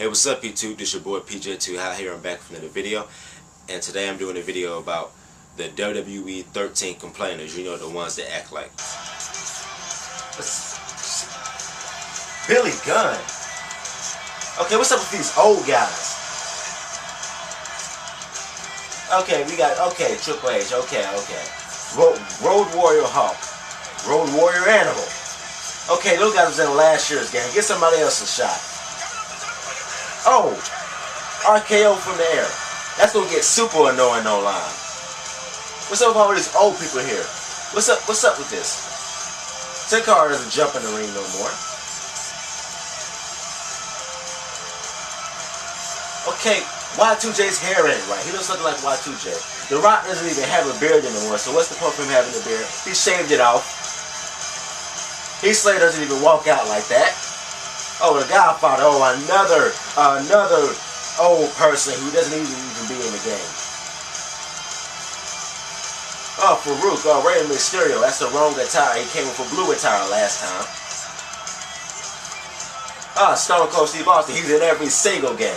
Hey, what's up YouTube? This your boy pjtoohot here. I'm back with another video, and today I'm doing a video about the WWE 13 complainers. You know, the ones that act like Billy Gunn. Okay, what's up with these old guys? Okay, we got Triple H. Okay. Road Warrior Hawk, Road Warrior Animal. Okay, those guys was in last year's game. Get somebody else a shot. Oh, RKO from the air. That's gonna get super annoying online. What's up with all these old people here? What's up with this? Sin Cara doesn't jump in the ring no more. Okay, Y2J's hair ain't right. He looks something like Y2J. The Rock doesn't even have a beard anymore, so what's the point of him having a beard? He shaved it off. Heath Slater doesn't even walk out like that. Oh, the Godfather. Oh, another old person who doesn't even be in the game. Oh, Farouk. Oh, Rey Mysterio. That's the wrong attire. He came with a blue attire last time. Ah, Stone Cold Steve Austin. He's in every single game.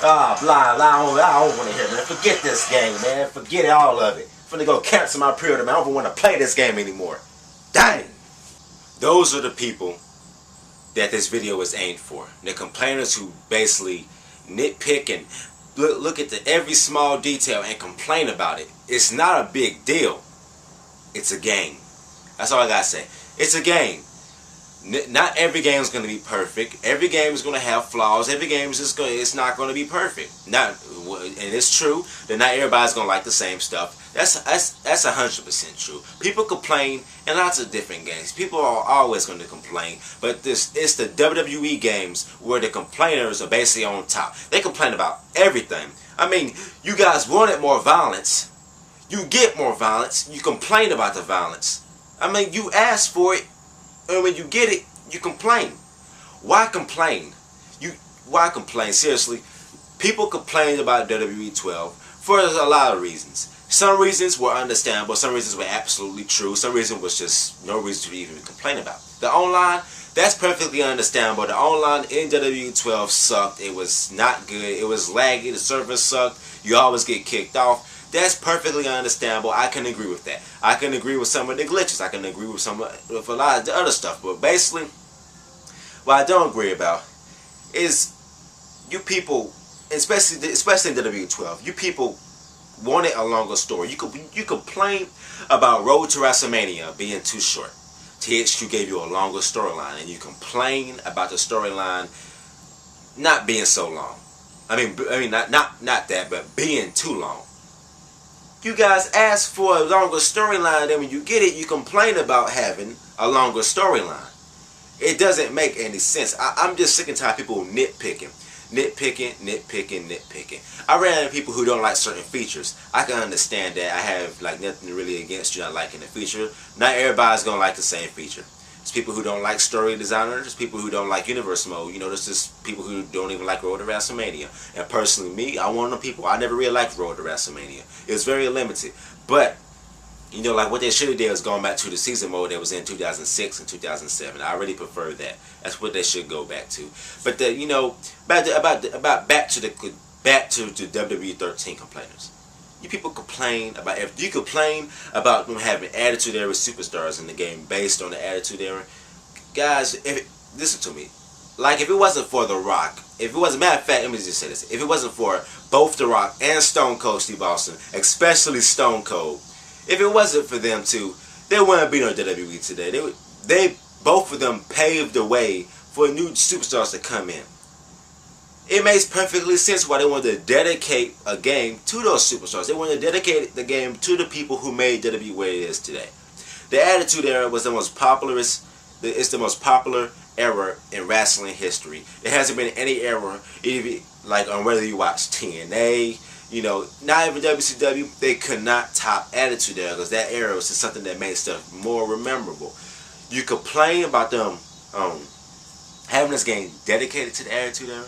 Ah, blah. I don't want to hear, man. Forget this game, man. Forget all of it. I'm finna go cancel my pre-order, man. I don't even want to play this game anymore. Dang. Those are the people that this video is aimed for. The complainers who basically nitpick and look at every small detail and complain about it. It's not a big deal. It's a game. That's all I gotta say. It's a game. Not every game is going to be perfect. Every game is going to have flaws. Every game is it's not going to be perfect. And it's true that not everybody's going to like the same stuff. That's 100% true. People complain in lots of different games. People are always going to complain, but it's the WWE games where the complainers are basically on top. They complain about everything. I mean, you guys wanted more violence. You get more violence. You complain about the violence. I mean, you asked for it. And when you get it, you complain. Why complain? Why complain? Seriously, people complain about WWE 12 for a lot of reasons. Some reasons were understandable. Some reasons were absolutely true. Some reason was just no reason to even complain about. The online, that's perfectly understandable. The online in WWE 12 sucked. It was not good. It was laggy. The server sucked. You always get kicked off. That's perfectly understandable. I can agree with that. I can agree with some of the glitches. I can agree with a lot of the other stuff. But basically, what I don't agree about is you people, especially in WWE 12, you people wanted a longer story. You complain about Road to WrestleMania being too short. THQ gave you a longer storyline, and you complain about the storyline not being so long. I mean not that, but being too long. You guys ask for a longer storyline, then when you get it, you complain about having a longer storyline. It doesn't make any sense. I'm just sick and tired of people nitpicking. I ran into people who don't like certain features. I can understand that. I have like nothing really against you not liking the feature. Not everybody's gonna like the same feature. There's people who don't like story designers. There's people who don't like universe mode. You know, there's just people who don't even like Road to WrestleMania. And personally, me, I'm one of the people. I never really liked Road to WrestleMania. It was very limited. But you know, like what they should have did was gone back to the season mode that was in 2006 and 2007. I really prefer that. That's what they should go back to. But you know, back to the WWE 13 complainers. You people complain about everything. You complain about them having attitude era superstars in the game based on the attitude era. Guys, listen to me. Like, if it wasn't for The Rock, matter of fact, let me just say this. If it wasn't for both The Rock and Stone Cold Steve Austin, especially Stone Cold, if it wasn't for them two, there wouldn't be no WWE today. They both of them paved the way for new superstars to come in. It makes perfectly sense why they wanted to dedicate a game to those superstars. They wanted to dedicate the game to the people who made WWE what it is today. The Attitude Era was the most popular. It's the most popular era in wrestling history. There hasn't been any era, even like on whether you watch TNA, you know, not even WCW, they could not top Attitude Era because that era was just something that made stuff more memorable. You complain about them having this game dedicated to the Attitude Era,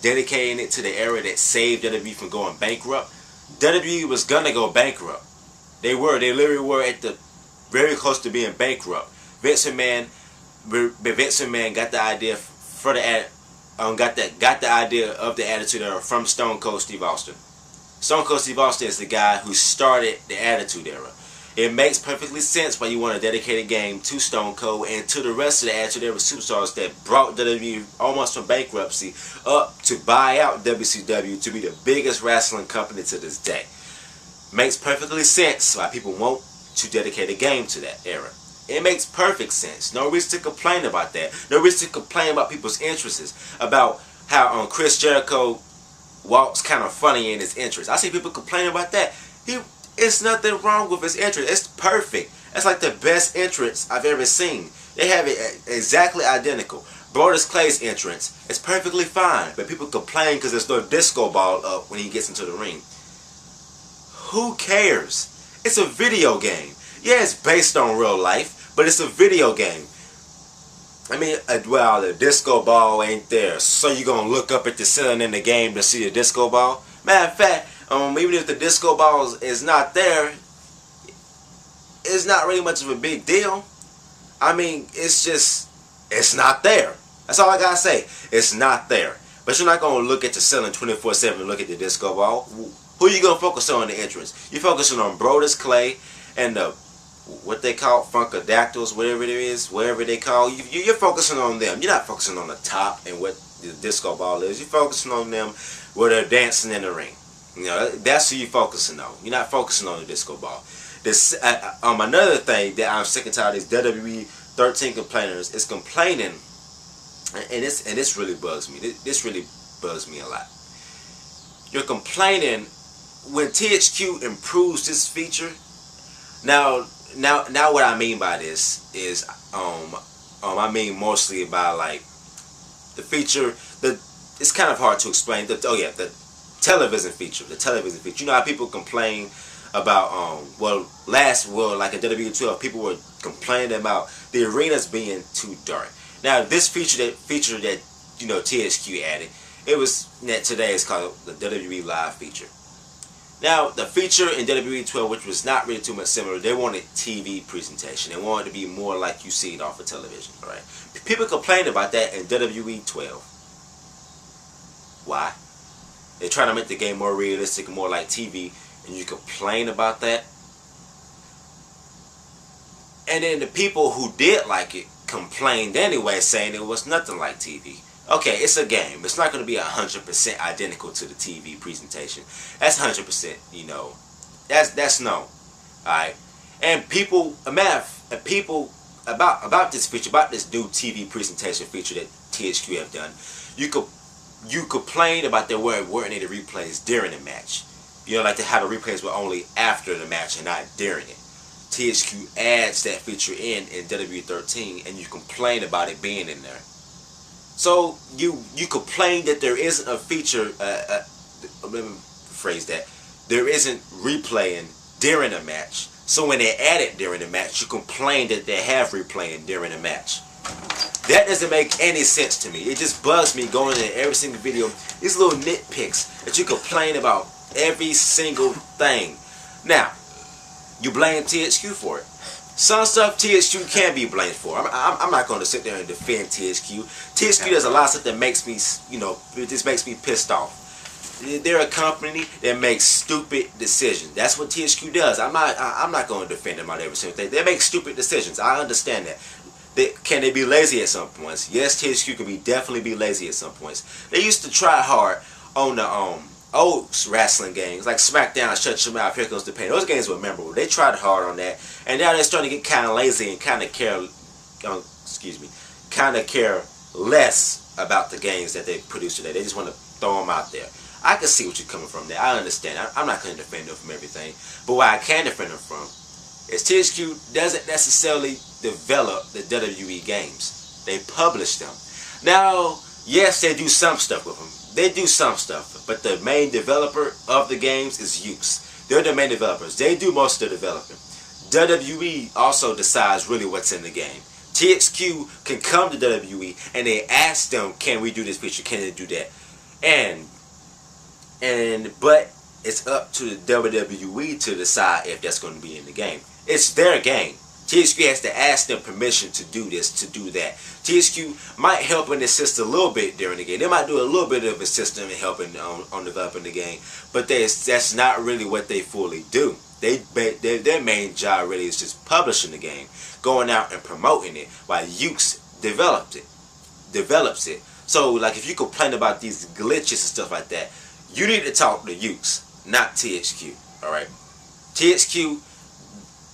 dedicating it to the era that saved WWE from going bankrupt. WWE was gonna go bankrupt. They literally were at the very close to being bankrupt. Vince McMahon got the idea for got the idea of the Attitude Era from Stone Cold Steve Austin. Stone Cold Steve Austin is the guy who started the Attitude Era. It makes perfectly sense why you want to dedicate a game to Stone Cold and to the rest of the Attitude Era superstars that brought WWE almost from bankruptcy up to buy out WCW to be the biggest wrestling company to this day. Makes perfectly sense why people want to dedicate a game to that era. It makes perfect sense. No reason to complain about that. No reason to complain about people's interests. About how Chris Jericho walks kind of funny in his entrance. I see people complaining about that. It's nothing wrong with his entrance. It's perfect. It's like the best entrance I've ever seen. They have it exactly identical. Brodus Clay's entrance is perfectly fine, but people complain because there's no disco ball up when he gets into the ring. Who cares? It's a video game. Yeah, it's based on real life, but it's a video game. I mean, well, the disco ball ain't there, so you gonna look up at the ceiling in the game to see the disco ball? Matter of fact, even if the disco ball is not there, it's not really much of a big deal. I mean, it's not there. That's all I gotta say. It's not there. But you're not gonna look at the ceiling 24/7 and look at the disco ball. Who you gonna focus on in the entrance? You're focusing on Brodus Clay and the what they call Funkadactyls, whatever it is, whatever they call. You're focusing on them. You're not focusing on the top and what the disco ball is. You're focusing on them where they're dancing in the ring. You know, that's who you're focusing on. You're not focusing on the disco ball. This another thing that I'm sick and tired of is WWE 13 complainers is complaining, and this really bugs me. This really bugs me a lot. You're complaining when THQ improves this feature. Now what I mean by this is I mean mostly by like the feature. It's kind of hard to explain. The television feature. You know how people complain about like in WWE 12, people were complaining about the arenas being too dark. Now this feature that you know THQ added, it was that today is called the WWE Live feature. Now the feature in WWE 12, which was not really too much similar, they wanted TV presentation. They wanted to be more like you see it off of television, right? People complained about that in WWE 12. Why? They're trying to make the game more realistic and more like TV, and you complain about that. And then the people who did like it complained anyway, saying it was nothing like TV. Okay, it's a game. It's not going to be 100% identical to the TV presentation. That's 100%, you know. That's known. Alright? And people about this feature, about this new TV presentation feature that THQ have done, you complain about there weren't any replays during the match. You know, like to have the replays were only after the match and not during it. THQ adds that feature in WWE 13, and you complain about it being in there. So you complain that there isn't a feature. Let me phrase that. There isn't replaying during a match. So when they add it during the match, you complain that they have replaying during the match. That doesn't make any sense to me. It just bugs me going in every single video. These little nitpicks that you complain about every single thing. Now, you blame THQ for it. Some stuff THQ can be blamed for. I'm not going to sit there and defend THQ. THQ does a lot of stuff that makes me, you know, it just makes me pissed off. They're a company that makes stupid decisions. That's what THQ does. I'm not going to defend them on every single thing. They make stupid decisions. I understand that. Can they be lazy at some points? Yes, THQ can definitely be lazy at some points. They used to try hard on the old wrestling games like SmackDown, Shut Your Mouth, Here Comes the Pain. Those games were memorable. They tried hard on that, and now they're starting to get kind of lazy and kind of care less about the games that they produce today. They just want to throw them out there. I can see what you're coming from there. I understand. I'm not going to defend them from everything, but what I can defend them from is THQ doesn't necessarily develop the WWE games. They publish them. Now, yes, they do some stuff with them. They do some stuff, but the main developer of the games is Yuke. They're the main developers. They do most of the developing. WWE also decides really what's in the game. THQ can come to WWE and they ask them, can we do this feature? Can they do that? But it's up to the WWE to decide if that's going to be in the game. It's their game. THQ has to ask them permission to do this, to do that. THQ might help and assist a little bit during the game. They might do a little bit of assistance in helping on developing the game, but that's not really what they fully do. Their main job really is just publishing the game, going out and promoting it, while Yuke develops it. So, like, if you complain about these glitches and stuff like that, you need to talk to Yuke, not THQ. All right, THQ,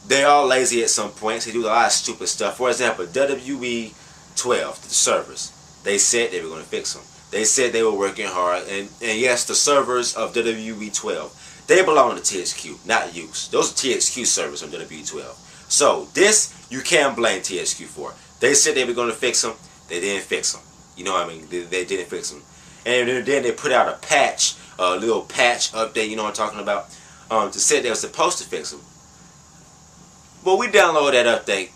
they're all lazy at some points. They do a lot of stupid stuff. For example, WWE 12, the servers, they said they were going to fix them. They said they were working hard, and yes, the servers of WWE 12, they belong to THQ, not Yuke. Those are THQ servers on WWE 12. So this you can't blame THQ for. They said they were going to fix them. They didn't fix them. You know what I mean? They didn't fix them. And then they put out a patch, a little patch update. You know what I'm talking about? To say they were supposed to fix them. Well, we downloaded that update.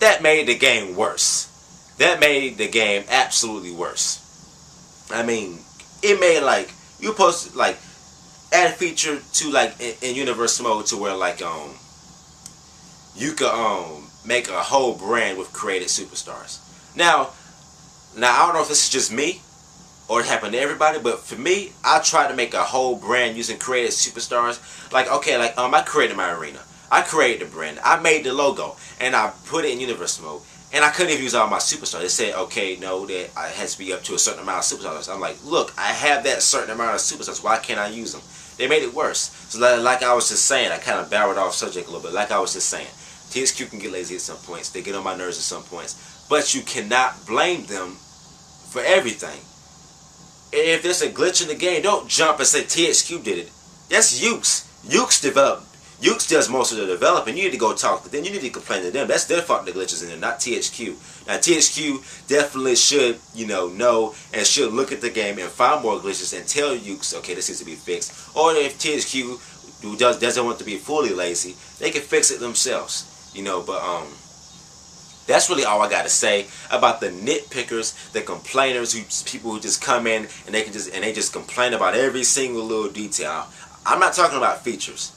That made the game worse. That made the game absolutely worse. I mean, it made, like, you supposed to, like, add a feature to, like, in universe mode to where, like, you could make a whole brand with created superstars. Now I don't know if this is just me or it happened to everybody, but for me, I tried to make a whole brand using created superstars. Like, okay, like, I created my arena. I created the brand. I made the logo, and I put it in universe mode. And I couldn't even use all my superstars. They said, okay, no, that it has to be up to a certain amount of superstars. I'm like, look, I have that certain amount of superstars. Why can't I use them? They made it worse. So like I was just saying, I kind of barreled off subject a little bit. Like I was just saying, THQ can get lazy at some points. They get on my nerves at some points. But you cannot blame them for everything. If there's a glitch in the game, don't jump and say THQ did it. That's Yuke's. Yuke does most of the developing. You need to go talk to them. You need to complain to them. That's their fault the glitches in there, not THQ. Now THQ definitely should, know and should look at the game and find more glitches and tell Yuke, okay, this needs to be fixed. Or if THQ doesn't want to be fully lazy, they can fix it themselves. But that's really all I got to say about the nitpickers, the complainers, people who just come in and they just complain about every single little detail. I'm not talking about features.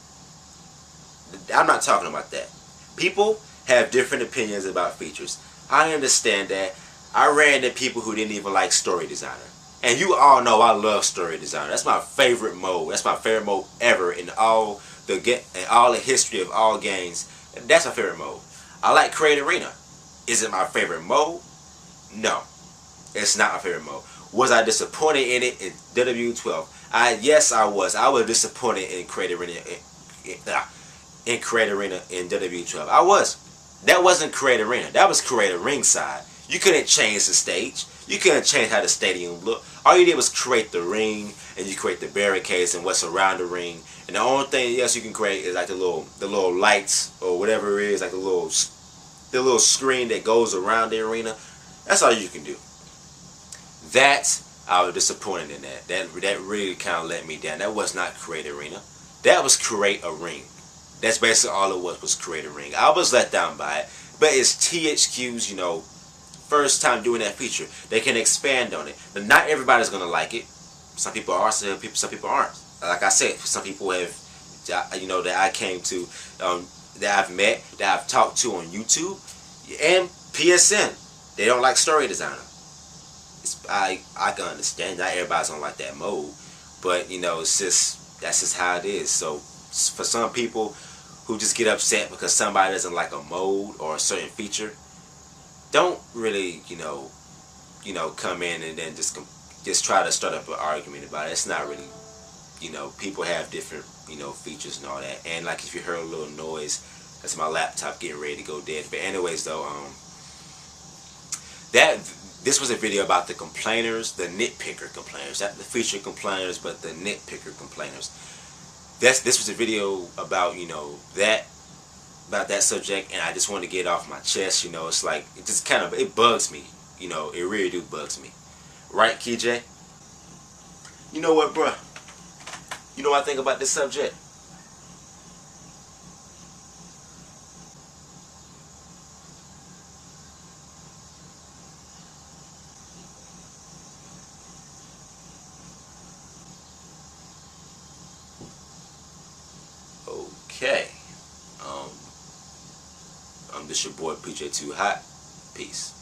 I'm not talking about that. People have different opinions about features. I understand that. I ran into people who didn't even like Story Designer. And you all know I love Story Designer. That's my favorite mode. That's my favorite mode ever in all the history of all games. That's my favorite mode. I like Create Arena. Is it my favorite mode? No. It's not my favorite mode. Was I disappointed in it in WWE12? Yes, I was. I was disappointed in Create Arena in Create Arena in WWE12. I was. That wasn't Create Arena. That was Create a Ringside. You couldn't change the stage. You couldn't change how the stadium looked. All you did was create the ring, and you create the barricades and what's around the ring. And the only thing else you can create is like the little lights or whatever it is, like the little screen that goes around the arena. That's all you can do. I was disappointed in that. That really kind of let me down. That was not Create Arena. That was Create a Ring. That's basically all it was Create a Ring. I was let down by it. But it's THQ's, first time doing that feature. They can expand on it. But not everybody's going to like it. Some people are, some people aren't. Like I said, some people have, that I came to, that I've met, that I've talked to on YouTube, and PSN. They don't like Story Designer. I can understand. Not everybody's gonna like that mode, but it's that's just how it is. So for some people who just get upset because somebody doesn't like a mode or a certain feature, don't really come in and then just try to start up an argument about it. It's not really, people have different features and all that. And like if you heard a little noise, that's my laptop getting ready to go dead. But anyways though, this was a video about the complainers, the nitpicker complainers, not the feature complainers, but the nitpicker complainers. This was a video about that subject, and I just wanted to get it off my chest. It's like it bugs me. It really do bugs me. Right, KJ? You know what, bruh? You know what I think about this subject? Okay. This your boy PJ Too Hot. Peace.